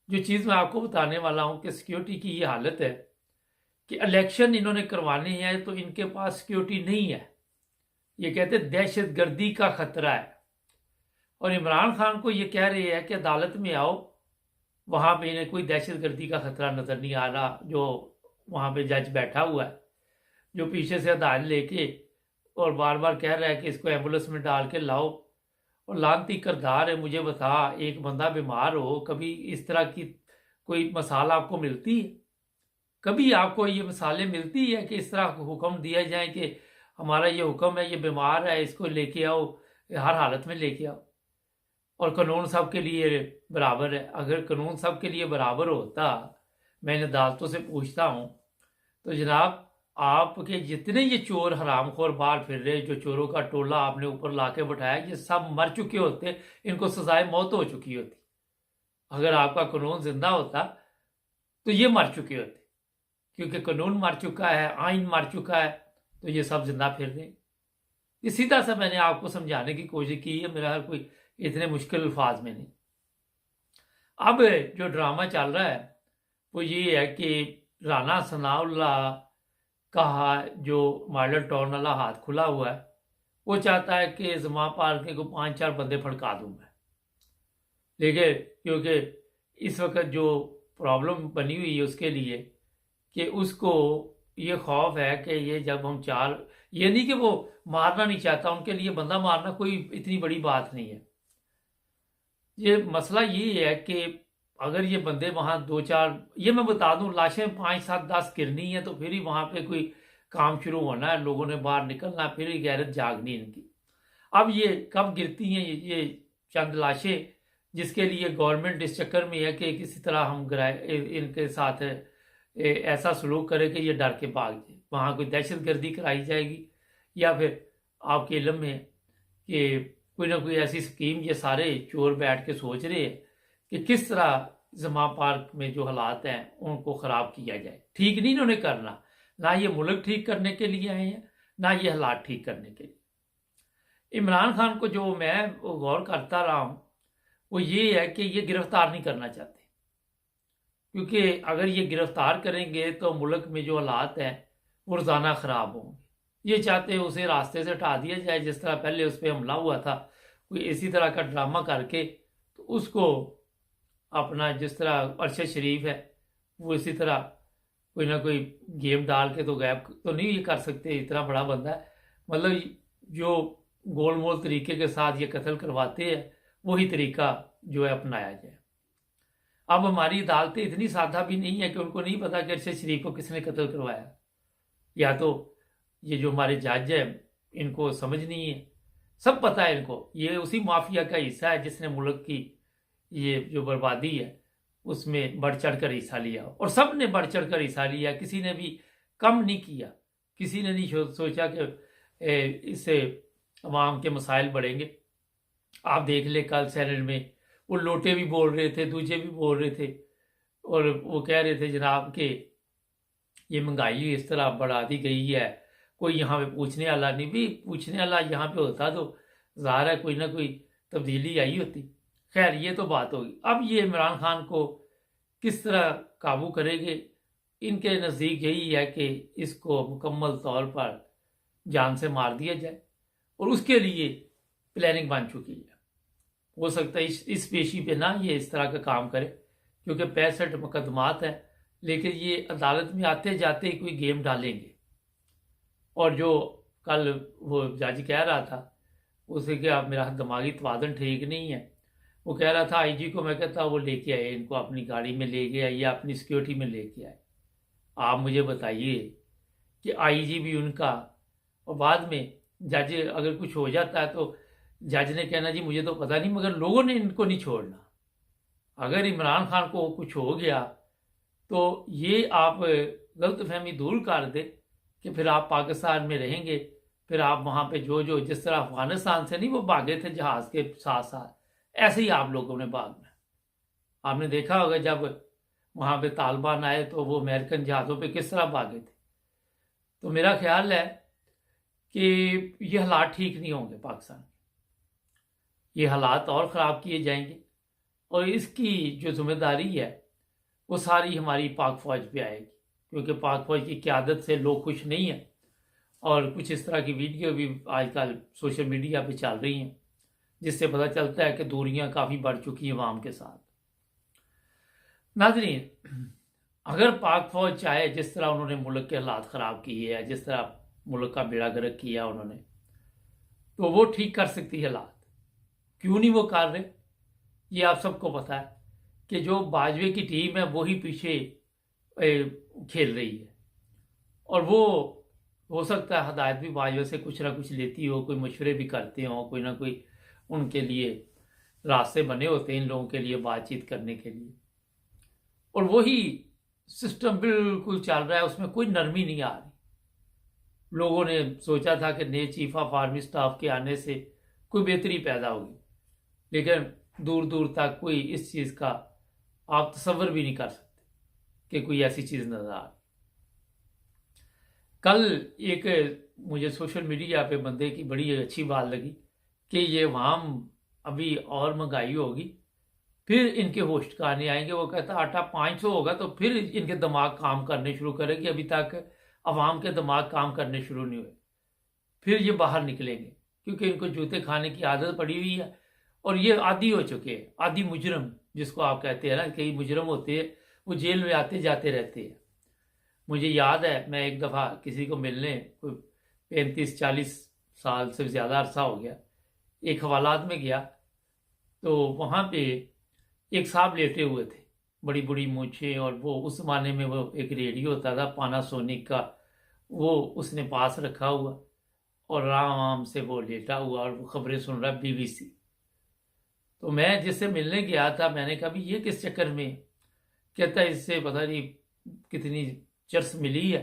जो चीज़ मैं आपको बताने वाला हूँ कि सिक्योरिटी की ये हालत है कि इलेक्शन इन्होंने करवाने हैं तो इनके पास सिक्योरिटी नहीं है। ये कहते दहशत गर्दी का खतरा है, और इमरान खान को ये कह रहे हैं कि अदालत में आओ, वहाँ पे इन्हें कोई दहशत गर्दी का खतरा नज़र नहीं आ रहा। जो वहाँ पे जज बैठा हुआ है जो पीछे से अदालत लेके और बार बार कह रहा है कि इसको एम्बुलेंस में डाल के लाओ, और लानती करदार है। मुझे बता, एक बंदा बीमार हो, कभी इस तरह की कोई मसाल आपको मिलती है? कभी आपको ये मिसालें मिलती है कि इस तरह हुक्म दिया जाए कि हमारा ये हुक्म है, ये बीमार है, इसको लेके आओ, हर हालत में लेके आओ, और कानून सब के लिए बराबर है। अगर कानून सब के लिए बराबर होता, मैं इन अदालतों से पूछता हूँ, तो जनाब आपके जितने ये चोर हरामखोर बाहर फिर रहे, जो चोरों का टोला आपने ऊपर ला के बैठाया, ये सब मर चुके होते, इनको सजाए मौत हो चुकी होती। अगर आपका कानून जिंदा होता तो ये मर चुके होते, क्योंकि कानून मर चुका है, आइन मर चुका है, तो ये सब जिंदा फिर रहे। ये सीधा सा मैंने आपको समझाने की कोशिश की है, मेरा हर कोई इतने मुश्किल अल्फाज में नहीं। अब जो ड्रामा चल रहा है वो ये है कि राना सनाउल्लाह का जो मॉडल टाउन वाला हाथ खुला हुआ है, वो चाहता है कि जमा पार्क को 5-4 बंदे फड़का दूं मैं। लेकिन क्योंकि इस वक्त जो प्रॉब्लम बनी हुई है उसके लिए कि उसको ये खौफ है कि ये जब हम ये नहीं कि वो मारना नहीं चाहता, उनके लिए बंदा मारना कोई इतनी बड़ी बात नहीं है। ये मसला ये है कि अगर ये बंदे वहाँ 2-4, ये मैं बता दूं, लाशें 5-7-10 गिरनी है तो फिर ही वहाँ पे कोई काम शुरू होना है, लोगों ने बाहर निकलना, फिर ही गैरत जागनी इनकी। अब ये कब गिरती हैं ये चंद लाशें, जिसके लिए गवर्नमेंट इस चक्कर में है कि किसी तरह हम इनके साथ ऐसा सलूक करे कि ये डर के भाग जाए, वहाँ कोई दहशत गर्दी कराई जाएगी, या फिर आपके इल्म में कि कोई ना कोई ऐसी स्कीम ये सारे चोर बैठ के सोच रहे हैं कि किस तरह जमा पार्क में जो हालात हैं उनको ख़राब किया जाए। ठीक नहीं इन्होंने करना, ना ये मुल्क ठीक करने के लिए आए हैं, ना ये हालात ठीक करने के लिए। इमरान खान को जो मैं गौर करता रहा हूँ वो ये है कि ये गिरफ्तार नहीं करना चाहते, क्योंकि अगर ये गिरफ्तार करेंगे तो मुल्क में जो हालात हैं वो रोज़ाना ख़राब होंगे। ये चाहते हैं उसे रास्ते से हटा दिया जाए, जिस तरह पहले उस पर हमला हुआ था, कोई इसी तरह का ड्रामा करके तो उसको अपना, जिस तरह अरशद शरीफ है वो इसी तरह कोई ना कोई गेम डाल के तो गायब तो नहीं ये कर सकते, इतना बड़ा बंदा है। मतलब जो गोल मोल तरीके के साथ ये कत्ल करवाते हैं वही तरीका जो है अपनाया जाए। अब हमारी अदालतें इतनी सादा भी नहीं है कि उनको नहीं पता कि अरशद शरीफ को किसने कत्ल करवाया, या तो ये जो हमारे जज है इनको समझ नहीं है, सब पता है इनको, ये उसी माफिया का हिस्सा है जिसने मुल्क की ये जो बर्बादी है उसमें बढ़ चढ़ कर हिस्सा लिया, और सब ने बढ़ चढ़ कर हिस्सा लिया, किसी ने भी कम नहीं किया। किसी ने नहीं सोचा कि इससे अवाम के मसाइल बढ़ेंगे। आप देख ले कल सेनेट में वो लोटे भी बोल रहे थे, दूजे भी बोल रहे थे, और वो कह रहे थे जनाब कि ये महंगाई इस तरह बढ़ा दी गई है, कोई यहाँ पे पूछने वाला नहीं। भी पूछने वाला यहाँ पे होता तो ज़ाहिर है कोई ना कोई तब्दीली आई होती। खैर ये तो बात होगी। अब ये इमरान खान को किस तरह काबू करेंगे, इनके नज़दीक यही है कि इसको मुकम्मल तौर पर जान से मार दिया जाए, और उसके लिए प्लानिंग बन चुकी है। हो सकता है इस पेशी पे ना ये इस तरह का काम करे, क्योंकि 65 मुकदमात हैं, लेकिन ये अदालत में आते जाते ही कोई गेम डालेंगे। और जो कल वो जज कह रहा था, उसे क्या मेरा दिमागी तवाज़ुन ठीक नहीं है, वो कह रहा था आईजी को, मैं कहता वो लेके आए इनको, अपनी गाड़ी में लेके आए या अपनी सिक्योरिटी में लेके आए। आप मुझे बताइए कि आईजी भी उनका, और बाद में जज अगर कुछ हो जाता है तो जज ने कहना जी मुझे तो पता नहीं, मगर लोगों ने इनको नहीं छोड़ना। अगर इमरान खान को कुछ हो गया तो ये आप गलतफहमी दूर कर दे कि फिर आप पाकिस्तान में रहेंगे, फिर आप वहाँ पे जो जिस तरह अफगानिस्तान से नहीं वो भागे थे जहाज़ के साथ साथ, ऐसे ही आप लोगों ने भागना। आपने देखा होगा जब वहाँ पे तालिबान आए तो वो अमेरिकन जहाज़ों पे किस तरह भागे थे। तो मेरा ख्याल है कि ये हालात ठीक नहीं होंगे पाकिस्तान के, ये हालात और ख़राब किए जाएंगे, और इसकी जो जिम्मेदारी है वो सारी हमारी पाक फ़ौज पे आएगी, क्योंकि पाक फ़ौज की क़यादत से लोग खुश नहीं हैं। और कुछ इस तरह की वीडियो भी आजकल सोशल मीडिया पे चल रही हैं, जिससे पता चलता है कि दूरियां काफ़ी बढ़ चुकी हैं अवाम के साथ। नाज़रीन, अगर पाक फ़ौज चाहे, जिस तरह उन्होंने मुल्क के हालात ख़राब किए हैं, जिस तरह मुल्क का बेड़ा गर्क किया उन्होंने, तो वो ठीक कर सकती है हालात। क्यों नहीं वो कर रहे? ये आप सबको पता है कि जो बाजवे की टीम है वही पीछे खेल रही है, और वो हो सकता है हदायत भी बाजवे से कुछ ना कुछ लेती हो, कोई मशवरे भी करते हो, कोई ना कोई उनके लिए रास्ते बने होते हैं इन लोगों के लिए बातचीत करने के लिए, और वही सिस्टम बिल्कुल चल रहा है, उसमें कोई नरमी नहीं आ रही। लोगों ने सोचा था कि नए चीफ ऑफ आर्मी स्टाफ के आने से कोई बेहतरी पैदा होगी, लेकिन दूर दूर तक कोई इस चीज़ का आप तसव्वुर भी नहीं कर सकते कि कोई ऐसी चीज़ नजर आ रही। कल एक मुझे सोशल मीडिया पे बंदे की बड़ी अच्छी बात लगी कि ये वहाँ अभी और महंगाई होगी, फिर इनके होस्ट खाने आएंगे। वो कहता आटा 500 होगा तो फिर इनके दिमाग काम करने शुरू करेंगे, अभी तक अवाम के दिमाग काम करने शुरू नहीं हुए। फिर ये बाहर निकलेंगे, क्योंकि इनको जूते खाने की आदत पड़ी हुई है, और ये आदी हो चुके हैं, आदी मुजरम जिसको आप कहते हैं ना, कई मुजरम होते हैं वो जेल में आते जाते रहते हैं। मुझे याद है मैं एक दफ़ा किसी को मिलने, कोई 35-40 साल से ज़्यादा अरसा हो गया, एक हवालात में गया, तो वहाँ पे एक साहब लेटे हुए थे, बड़ी बड़ी मूछें, और वो उस ज़माने में वो एक रेडियो होता था पानासोनिक का, वो उसने पास रखा हुआ, और आराम से वो लेटा हुआ और वो खबरें सुन रहा, BBC। तो मैं जिससे मिलने गया था, मैंने कहा भी ये किस चक्कर में? कहता है इससे पता नहीं कितनी चर्स मिली है,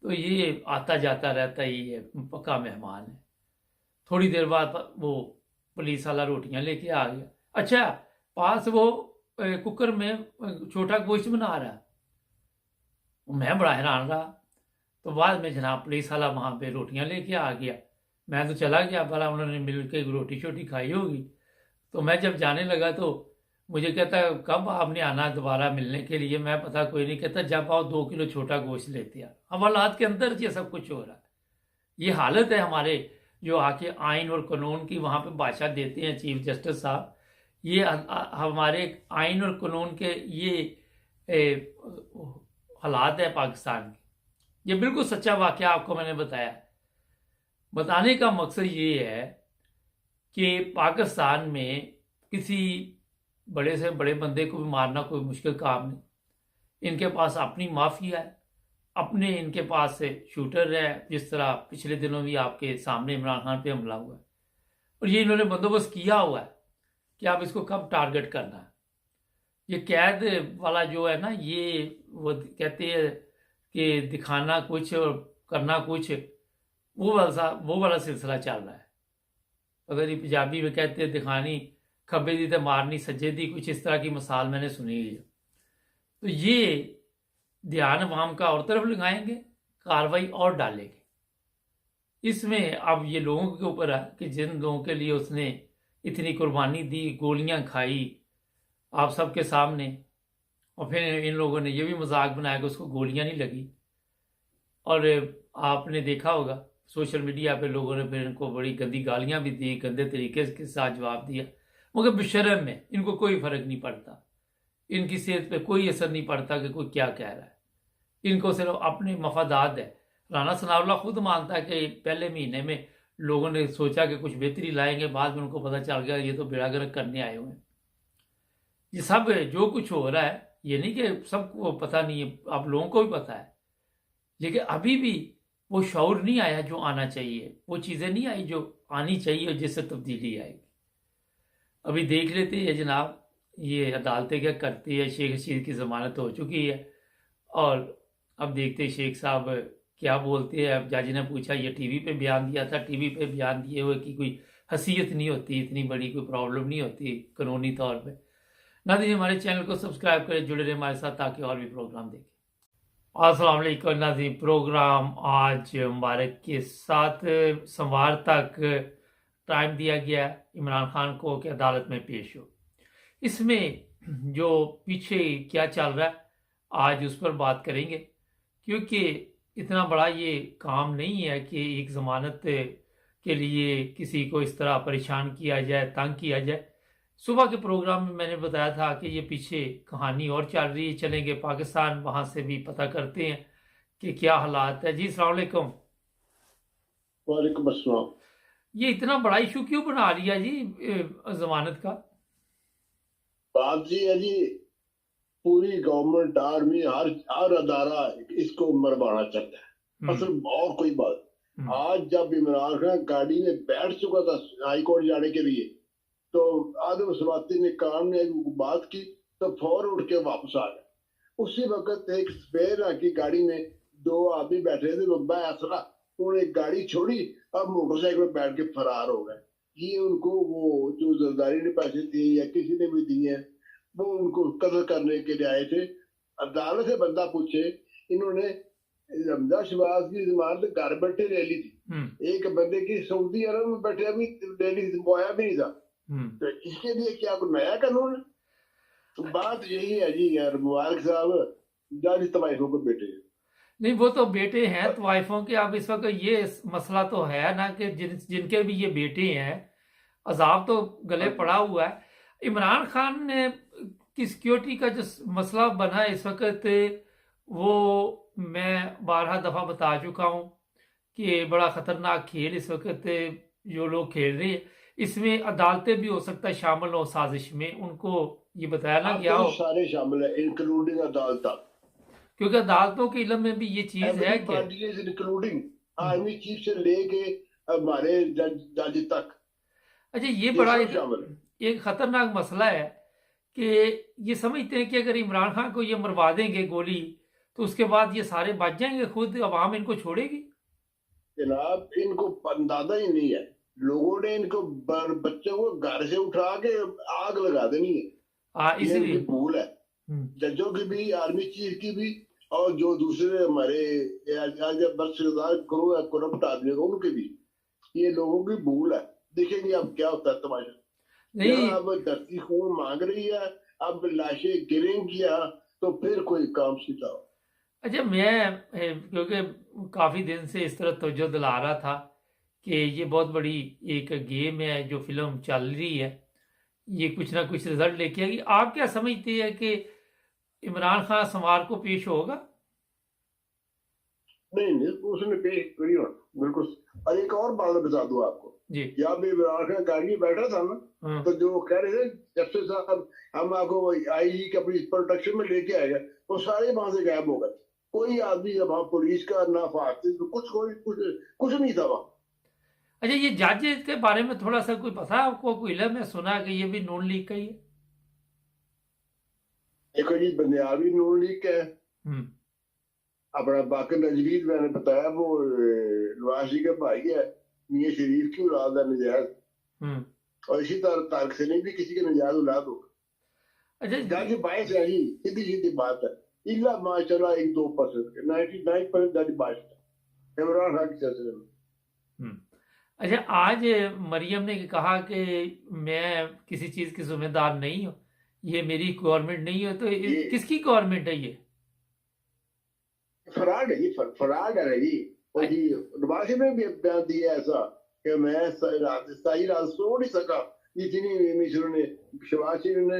तो ये आता जाता रहता है, ये पक्का मेहमान है। थोड़ी देर बाद वो पुलिस वाला रोटियां लेके आ गया। अच्छा, पास वो कुकर में छोटा गोश्त बना रहा है। मैं बड़ा हैरान रहा। तो बाद में जनाब पुलिस वाला वहाँ पे रोटियां लेके आ गया, मैं तो चला गया, भला उन्होंने मिल के रोटी शोटी खाई होगी। तो मैं जब जाने लगा तो मुझे कहता कब आपने आना दोबारा मिलने के लिए? मैं पता कोई नहीं। कहता जब आओ 2 किलो छोटा गोश्त लेते आ। हवालात के अंदर ये सब कुछ हो रहा है। ये हालत है हमारे जो आके आइन और कानून की वहाँ पे भाषा देते हैं चीफ जस्टिस साहब। ये हमारे आइन और कानून के ये हालात है पाकिस्तान के। ये बिल्कुल सच्चा वाकया आपको मैंने बताया। बताने का मकसद ये है कि पाकिस्तान में किसी बड़े से बड़े बंदे को भी मारना कोई मुश्किल काम नहीं। इनके पास अपनी माफिया है, अपने इनके पास से शूटर है, जिस तरह पिछले दिनों भी आपके सामने इमरान खान पे हमला हुआ है, और ये इन्होंने बंदोबस्त किया हुआ है कि आप इसको कब टारगेट करना है। ये कैद वाला जो है ना, ये वो कहते हैं कि दिखाना कुछ और करना कुछ, वो वाला सिलसिला चल रहा है। पता नहीं पंजाबी में कहते हैं दिखानी खब्बे दी तो मारनी सज्जे दी, कुछ इस तरह की मिसाल मैंने सुनी है। तो ये ध्यान अवाम का और तरफ लगाएंगे, कार्रवाई और डालेंगे। इसमें अब ये लोगों के ऊपर है कि जिन लोगों के लिए उसने इतनी कुर्बानी दी, गोलियां खाई आप सबके सामने, और फिर इन लोगों ने ये भी मजाक बनाया कि उसको गोलियां नहीं लगी। और आपने देखा होगा सोशल मीडिया पे लोगों ने फिर इनको बड़ी गंदी गालियां भी दी, गंदे तरीके के साथ जवाब दिया, मगर बेशर्म है, इनको कोई फर्क नहीं पड़ता, इनकी सेहत पे कोई असर नहीं पड़ता कि कोई क्या कह रहा है, इनको सिर्फ अपने मफादात है। राना सनाउल्लाह खुद मानता है कि पहले महीने में लोगों ने सोचा कि कुछ बेहतरी लाएंगे, बाद में उनको पता चल गया ये तो बेड़ा गर्क करने आए हुए हैं। ये सब जो कुछ हो रहा है, ये नहीं कि सबको पता नहीं है, आप लोगों को भी पता है, लेकिन अभी भी वो शौर नहीं आया जो आना चाहिए, वो चीज़ें नहीं आई जो आनी चाहिए जिससे तब्दीली आएगी। अभी देख लेते हैं जनाब, ये अदालतें क्या करती है, शेख रशीद की ज़मानत हो चुकी है और अब देखते हैं शेख साहब क्या बोलते हैं। अब जज ने पूछा, ये टीवी पे बयान दिया था, टीवी पे बयान दिए हुए कि कोई हैसियत नहीं होती, इतनी बड़ी कोई प्रॉब्लम नहीं होती कानूनी तौर पे। नाज़रीन, हमारे चैनल को सब्सक्राइब करें, जुड़े रहे हमारे साथ ताकि और भी प्रोग्राम देखें। अस्सलाम वालेकुम नाज़रीन, प्रोग्राम आज मुबारक के साथ सोमवार तक टाइम दिया गया इमरान खान को कि अदालत में पेश हो। इसमें जो पीछे क्या चल रहा है आज उस पर बात करेंगे, क्योंकि इतना बड़ा ये काम नहीं है कि एक ज़मानत के लिए किसी को इस तरह परेशान किया जाए, तंग किया जाए। सुबह के प्रोग्राम में मैंने बताया था कि ये पीछे कहानी और चल रही है, चलेंगे पाकिस्तान, वहाँ से भी पता करते हैं कि क्या हालात है। जी अस्सलाम वालेकुम। वालेकुम अस्सलाम। ये इतना बड़ा इशू क्यों बना लिया जी जमानत का? बात जी है जी, पूरी गवर्नमेंट, आर्मी, हर अदारा इसको मरवाना चाहता है, असल और कोई बात। आज जब इमरान खान गाड़ी में बैठ चुका था हाई कोर्ट जाने के लिए, तो आदम सवाती ने कान में बात की तो फौरन उठ के वापस आ गए। उसी वक्त एक स्पेयर की गाड़ी में दो आदमी बैठे थे, लंबा असला, उन्होंने गाड़ी छोड़ी और मोटरसाइकिल में बैठ के फरार हो गए। ये उनको वो जो जरदारी ने पैसे दिए या किसी ने भी दिए हैं, वो उनको कत्ल करने के लिए आए थे। अदालत से बंदा पूछे, इन्होंने रमजा शहबाज की जमानत घर बैठे ले ली थी, एक बंदे की सऊदी अरब में बैठे अभी ले ली थी, बोया भी नहीं था, तो इसके लिए क्या कोई नया कानून है? तो बात यही है जी यार, मुबारक साहब जज तवाइफों को बेटे नहीं, वो तो बेटे हैं तवाइफों के। अब इस वक्त ये मसला तो है ना कि जिनके भी ये बेटे हैं, अजाब तो गले पड़ा हुआ है। इमरान खान ने की सिक्योरिटी का जो मसला बना है इस वक्त, वो मैं 12 दफ़ा बता चुका हूँ कि बड़ा ख़तरनाक खेल इस वक्त जो लोग खेल रहे हैं, इसमें अदालतें भी हो सकता है शामिल हो साजिश में। उनको ये बताया ना क्या हो, सारे शामिल है इंक्लूडिंग अदालत, क्योंकि अदालतों के इल्म में भी ये चीज है कि इंक्लूडिंग आर्मी चीफ से लेके हमारे जज तक। अच्छा, ये बड़ा एक खतरनाक मसला है कि ये समझते हैं कि अगर इमरान खान को ये मरवा देंगे गोली, तो उसके बाद ये सारे बच जाएंगे, खुद अवाम इनको छोड़ेगी। जनाब, इनको अंदाजा ही नहीं है, लोगों ने इनको बच्चों को घर से उठा के आग लगा देनी है। हाँ, इसलिए भूल है जजों की भी, आर्मी चीफ की भी, और जो दूसरे हमारे करप्ट आदमी उनकी भी, ये लोगों की भूल है। देखेंगे अब क्या होता है तमाशा। नहीं, अब धरती खून मांग रही है, अब लाशें गिरेंगी तो फिर कोई काम सीधा हो। अच्छा, मैं क्योंकि काफी दिन से इस तरह तवज्जो दिला रहा था कि ये बहुत बड़ी एक गेम है जो फिल्म चल रही है, ये कुछ ना कुछ रिजल्ट लेके आएगी। आप क्या समझते हैं कि इमरान खान सोमवार को पेश होगा? नहीं, उसने पेश करी हो, बिल्कुल। और एक और बात बता दूं आपको जी, जब इमरान खान गाड़ी में बैठा था ना, तो जो कह रहे थे जब साहब हम आपको आईजी के अपनी प्रोटेक्शन में लेके आएगा, वो सारे वहां से गायब हो गए। कोई आदमी वहां पुलिस का ना फार्सी, कुछ नहीं था वहां। अच्छा, ये जज के बारे में थोड़ा सा कोई पता है आपको? कोई इल्म है, सुना कि ये भी नून लीग का ही है? देखो जी, बंदियाल नून लीग का है, अपना बाकर नजवीद मैंने बताया वो नवाज जी का भाई है, मियां शरीफ की औलाद है नजायज, और इसी तरह तारक सलीम भी किसी के नजायज औलाद होगा। अच्छा, जज बायस है जी, सीधी सीधी बात है। इल्ला माशाल्लाह 1-2% के 99% जज बायस है इमरान खान के सिलसिले में। अच्छा, आज मरियम ने कहा कि मैं किसी चीज की जिम्मेदार नहीं हूँ, ये मेरी गवर्नमेंट नहीं है, तो किसकी गवर्नमेंट है ये? फराड है जी, फराड है जी। और जी नवाज शरीफ ने भी बयान दिया ऐसा कि मैं सही रात सो नहीं सका, इतनी मिश्र ने शहबाज शरीफ ने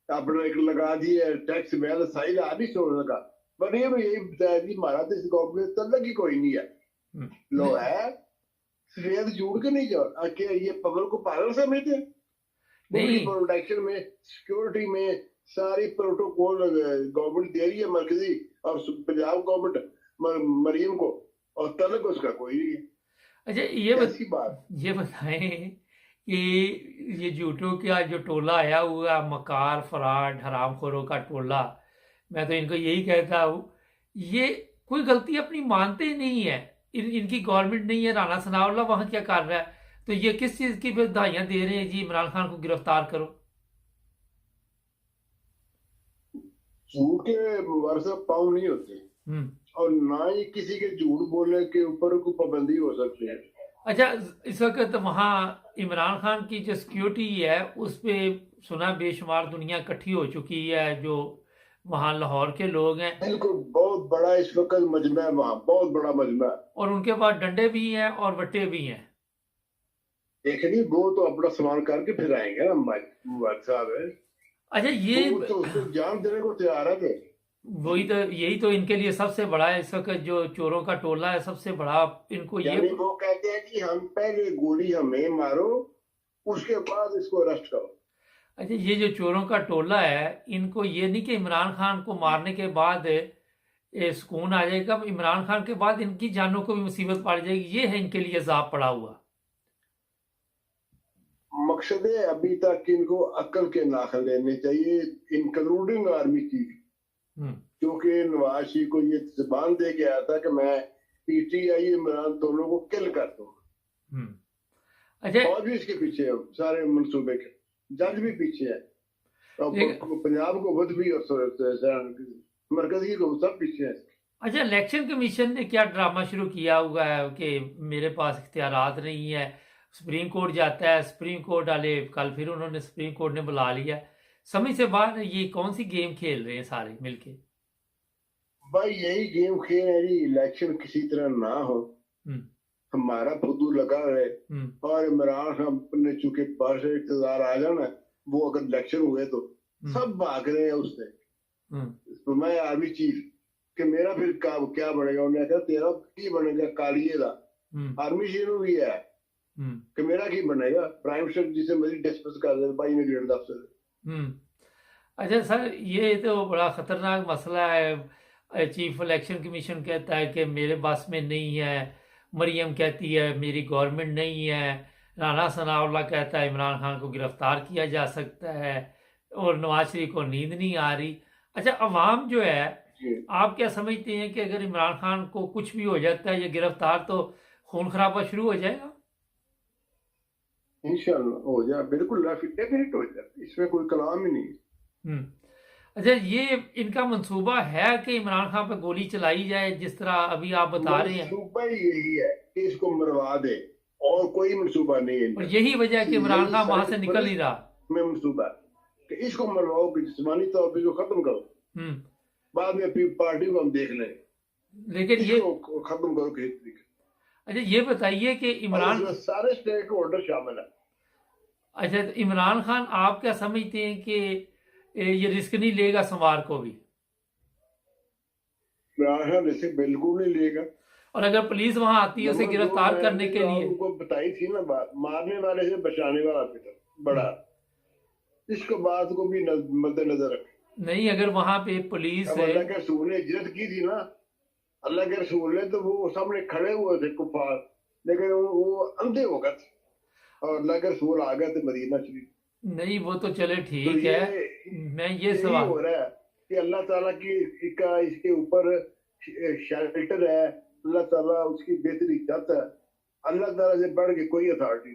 अपना एक लगा दिया टैक्स मैं सही रात नहीं सो सका। पर ये भी यही बताया कि हमारा तो इस गवर्नमेंट तलक ही कोई नहीं है। लो है सफेद झूठ के नहीं जाओ कि ये पब्लिक को पागल समझते हैं। नहीं प्रोटेक्शन में सिक्योरिटी में सारी प्रोटोकॉल गवर्नमेंट दे रही है मरकजी, और पंजाब गवर्नमेंट मरियम को, और तलक उसका कोई नहीं है। अच्छा ये बताएं कि ये झूठों का जो टोला आया हुआ मकार फराड हरामखोरों का टोला, मैं तो इनको यही कहता हूँ, ये कोई गलती अपनी मानते ही नहीं है। इनकी गवर्नमेंट नहीं है, राना सनाउल्लाह वहां क्या कर रहा है, तो ये किस चीज की बधाइयां दे रहे हैं जी इमरान खान को गिरफ्तार करो। झूठ के वर्षा पाँव नहीं होते, और ना ही किसी के झूठ बोलने के ऊपर कोई पाबंदी हो सकती है। अच्छा इस वक्त वहाँ इमरान खान की जो सिक्योरिटी है उस पे सुना बेशुमार दुनिया इकट्ठी हो चुकी है, जो वहाँ लाहौर के लोग हैं। बिल्कुल बहुत बड़ा इस वक्त मजमा है वहाँ, बहुत बड़ा मजमा है, और उनके पास डंडे भी हैं और वट्टे भी हैं। देखिए वो तो अपना सामान करके फिर आएंगे ना मुबारक साहब है। अच्छा ये तो उसको जान देने को तैयार है। वही तो यही तो इनके लिए सबसे बड़ा है इस वक्त जो चोरों का टोला है, सबसे बड़ा इनको ये वो कहते हैं कि हम पहले गोली हमें मारो उसके बाद इसको अरेस्ट करो। अच्छा ये जो चोरों का टोला है इनको ये नहीं कि इमरान खान को मारने के बाद सुकून आ जाएगा, इमरान खान के बाद इनकी जानों को भी मुसीबत पड़ जाएगी, ये है इनके लिए अजाब पड़ा हुआ। मकसद है अभी तक इनको अक्ल के नाखल लेने चाहिए, इंक्लूडिंग आर्मी चीफ, क्योंकि नवाज शरीफ को ये जुबान दे के आया था कि मैं पीटीआई इमरान दोनों को किल कर दूंगा। अच्छा और भी इसके पीछे है सारे मंसूबे के, जज भी पीछे है, पंजाब को खुद भी और मरकजी को सब पीछे है। अच्छा इलेक्शन कमीशन ने क्या ड्रामा शुरू किया हुआ है कि मेरे पास इख्तियारात नहीं है, सुप्रीम कोर्ट जाता है, सुप्रीम कोर्ट वाले कल फिर उन्होंने सुप्रीम कोर्ट ने बुला लिया, समझ से बाहर ये कौन सी गेम खेल रहे हैं सारे मिलके। भाई यही गेम खेल है जी, इलेक्शन किसी तरह ना हो, हमारा फुदू लगा रहे, और इमरान खान ने चूंकि बाहर से इख्तियार आ जाना, वो अगर इलेक्शन हुए तो सब भाग रहे हैं उससे। तो मैं आर्मी चीफ कि मेरा फिर क्या बनेगा, उन्हें कहा तेरा की बनेगा कालिए का, आर्मी चीफ भी है कि मेरा की बनेगा, प्राइम मिनिस्टर जिसे मेरी डिस्कस कर दे भाई मेरी डेढ़ दफ्तर। अच्छा सर ये तो बड़ा खतरनाक मसला है, चीफ इलेक्शन कमीशन कहता है कि मेरे बस में नहीं है, मरियम कहती है मेरी गवर्नमेंट नहीं है, राना सनाउल्लाह कहता है इमरान खान को गिरफ्तार किया जा सकता है, और नवाज शरीफ को नींद नहीं आ रही। अच्छा अवाम जो है आप क्या समझते हैं कि अगर इमरान खान को कुछ भी हो जाता है या गिरफ्तार तो खून खराबा शुरू हो जाएगा? इंशाल्लाह हो जाए, बिल्कुल डेफिनेट हो जाए, इसमें कोई कलाम ही नहीं। अच्छा ये इनका मंसूबा है कि इमरान खान पर गोली चलाई जाए जिस तरह अभी आप बता रहे हैं? मंसूबा यही है कि इसको मरवा दे, और कोई मंसूबा नहीं है। और यही वजह है कि इमरान खान वहां से निकल नहीं रहा। में मंसूबा कि इसको मरवाओ कि जिस्मानी तौर पर खत्म करो, बाद में पार्टी को हम देख लें, लेकिन ये खत्म करो किसी तरीके। अच्छा ये बताइए कि इमरान सारे स्टेक होल्डर शामिल है। अच्छा तो इमरान खान आप क्या समझते हैं कि ये रिस्क नहीं लेगा संवार को भी? इमरान खान रिस्क बिल्कुल नहीं लेगा, और अगर पुलिस वहां आती है उसे गिरफ्तार करने के लिए, उनको बताई थी ना बात, मारने वाले से बचाने वाला बड़ा, इसको बात को भी मद्देनजर रखें। नहीं अगर वहां पे पुलिस है, अल्लाह के रसूल ने इज्जत की थी ना, अल्लाह के रसूल ने, तो वो सामने खड़े हुए थे कुफार, लेकिन वो अंधे हो गए थे, और अल्लाह के रसूल आ गए थे मदीना शरीफ। नहीं वो तो चले ठीक तो है, मैं ये सवाल हो रहा है कि अल्लाह ताला की का इसके ऊपर शेल्टर है, अल्लाह ताला उसकी बेहतरी चाहता है, अल्लाह ताला से बढ़ के कोई अथॉरिटी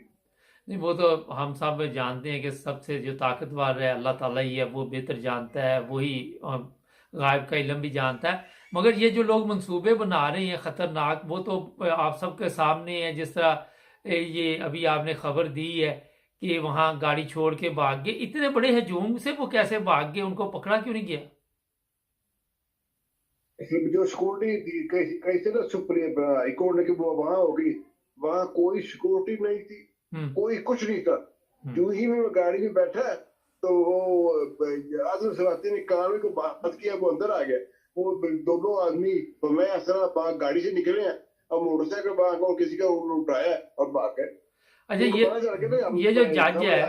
नहीं। वो तो हम सब जानते हैं कि सबसे जो ताकतवर है अल्लाह ताला ही है, वो बेहतर जानता है, वही गायब का इल्म भी जानता है। मगर ये जो लोग मंसूबे बना रहे हैं खतरनाक, वो तो आप सबके सामने है। जिस तरह ये अभी आपने खबर दी है कि वहां गाड़ी छोड़ के भाग गए, इतने बड़े हजूम से वो कैसे भाग गए, उनको पकड़ा क्यों नहीं गया? जो सिक्योरिटी थी कैसे ना सुप्रीम हाई कोर्ट ने कि वो वहां होगी, वहां कोई सिक्योरिटी नहीं थी, कोई कुछ नहीं था। जो ही मैं गाड़ी में बैठा तो वो आजम सवाती ने कानून को बात किया, वो अंदर आ गया। वो दोनों आदमी तो मैं असरा गाड़ी से निकले हैं और मोटरसाइकिल को किसी का उठाया और भाग गए। अच्छा, ये जो जज है,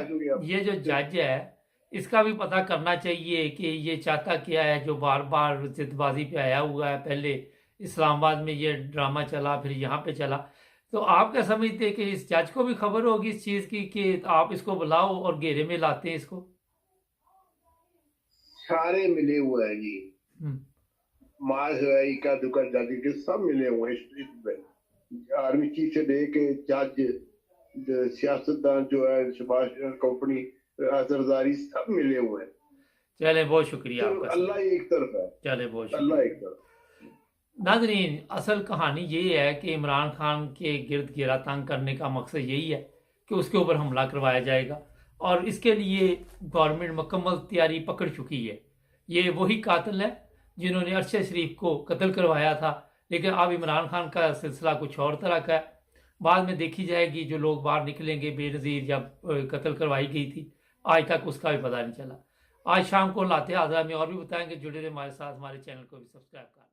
ये जो जज है, इसका भी पता करना चाहिए कि ये चाहता क्या है, जो बार बार जिदबाजी पे आया हुआ है। पहले इस्लामाबाद में ये ड्रामा चला, फिर यहाँ पे चला। तो आप क्या समझते हैं कि इस जज को भी खबर होगी इस चीज की कि आप इसको बुलाओ और घेरे में लाते हैं इसको? सारे मिले हुए हैं जी, का दुकान जाति के सब मिले हुए हैं। आर्मी चीफ से लेके जज, सियासतदान जो है, सुभाष कंपनी, जरदारी, सब मिले हुए हैं। चले, बहुत शुक्रिया आपका। अल्लाह एक तरफ है। चले, बहुत अल्लाह एक तरफ। नाज़रीन, असल कहानी ये है कि इमरान खान के गिर्द घेरा तंग करने का मकसद यही है कि उसके ऊपर हमला करवाया जाएगा, और इसके लिए गवर्नमेंट मुकम्मल तैयारी पकड़ चुकी है। ये वही कातिल है जिन्होंने अरशद शरीफ को कत्ल करवाया था, लेकिन अब इमरान खान का सिलसिला कुछ और तरह का है। बाद में देखी जाएगी जो लोग बाहर निकलेंगे बेनज़ीर जब कत्ल करवाई गई थी, आज तक उसका भी पता नहीं चला। आज शाम को लाते आज़रा में और भी बताएंगे। जुड़े रहे हमारे साथ, हमारे चैनल को भी सब्सक्राइब करें।